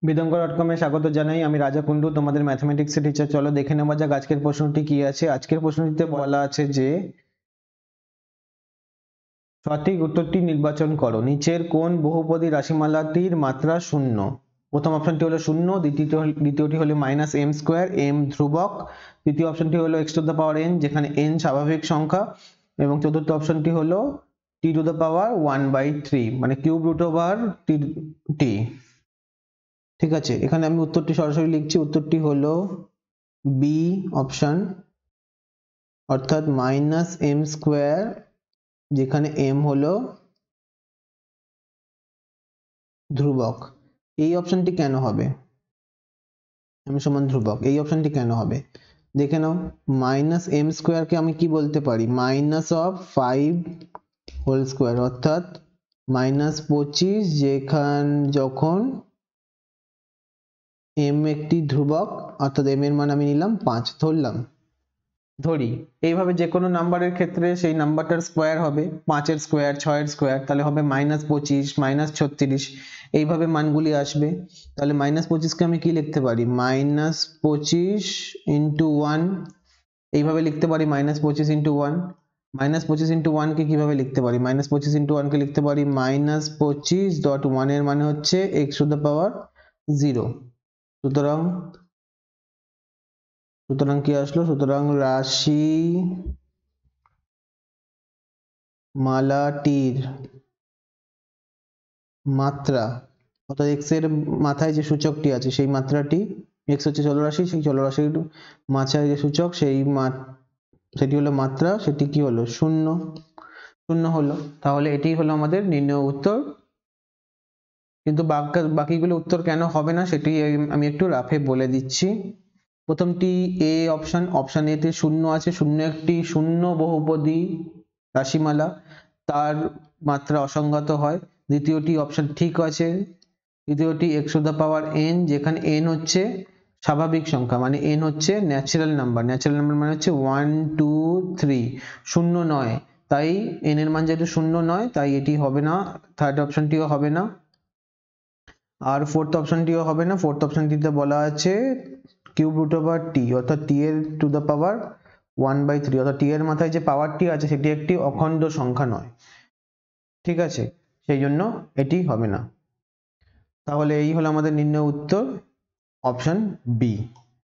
বিদঙ্গ.com-এ স্বাগত জানাই। আমি রাজা কুন্ডু, তোমাদের ম্যাথমেটিক্স এর টিচার। চলো দেখে নেওয়া যাক আজকের প্রশ্নটি কি আছে। আজকের প্রশ্নটিতে বলা আছে যে সঠিক উত্তরটি নির্বাচন করো। নিচের কোন বহুপদী রাশিমালাটির মাত্রা শূন্য? প্রথম অপশনটি হলো শূন্য, দ্বিতীয়টি হলো -m², m ধ্রুবক, তৃতীয় অপশনটি হলো x⁴n যেখানে n স্বাভাবিক সংখ্যা, এবং চতুর্থ অপশনটি হলো t⁻1/3 মানে √t। ঠিক আছে, এখানে আমি উত্তরটি সরাসরি লিখছি। উত্তরটি হলো বি অপশন, অর্থাৎ -m², যেখানে m হলো ধ্রুবক। এই অপশনটি কেন হবে? m সমান ধ্রুবক, এই অপশনটি কেন হবে দেখে নাও। -m² কে আমি কি বলতে পারি? -5² অর্থাৎ -25, যখন m একটি ধ্রুবক, অর্থাৎ m এর মান আমি নিলাম 5 ধরি। এইভাবে যে কোনো নাম্বারের ক্ষেত্রে সেই নাম্বারটার স্কোয়ার হবে, 5-এর স্কোয়ার, 6-এর স্কোয়ার, তাহলে হবে -25, -36, এইভাবে মানগুলি আসবে। তাহলে -25 কে আমি কি লিখতে পারি? -25 × 1, এইভাবে লিখতে পারি। -25 × 1, -25 × 1 কে কিভাবে লিখতে পারি? -25 × 1 কে লিখতে পারি -25.1 এর মানে হচ্ছে x⁴0। সুতরাং কি আসলো? সুতরাং রাশি মালাটির মাত্রা, অর্থাৎ x এর মাথায় যে সূচকটি আছে সেই মাত্রাটি, x হচ্ছে চলরাশি, সেই চলরাশির মাথায় যে সূচক সেটি হলো মাত্রা, সেটি কি হলো? শূন্য হলো। তাহলে এটি হলো আমাদের নির্ণয় উত্তর। কিন্তু বাকিগুলো উত্তর কেন হবে না সেটি আমি একটু রাফে বলে দিচ্ছি। প্রথমটি এ অপশন, অপশন এ তে শূন্য আছে। শূন্য একটি শূন্য বহুপদী রাশিমালা, তার মাত্রা অসংগত হয়। দ্বিতীয়টি অপশন ঠিক আছে, তৃতীয়টি x⁴n, যেখানে n হচ্ছে স্বাভাবিক সংখ্যা, মানে n হচ্ছে ন্যাচারাল নাম্বার। ন্যাচারাল নাম্বার মানে হচ্ছে 1 2 3, শূন্য নয়, তাই n এর মান যেহেতু শূন্য নয় তাই এটি হবে না। থার্ড অপশনটিও হবে না, আর ফোর্থ অপশনটিও হবে না। ফোর্থ অপশনটিতে বলা আছে √t, অর্থাৎ t এর টু দ্য পাওয়ার 1/3, অর্থাৎ t এর মাথায় যে পাওয়ারটি আছে সেটি একটি অখণ্ড সংখ্যা নয়। ঠিক আছে, সেই জন্য এটি হবে না। তাহলে এই হলো আমাদের নির্ণয় উত্তর, option B.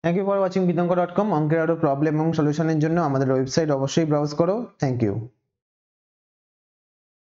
Thank you for watching বিদঙ্গ.com। অঙ্কের আরো প্রবলেম এবং সলিউশনের জন্য আমাদের ওয়েবসাইট অবশ্যই ব্রাউজ করো। Thank you.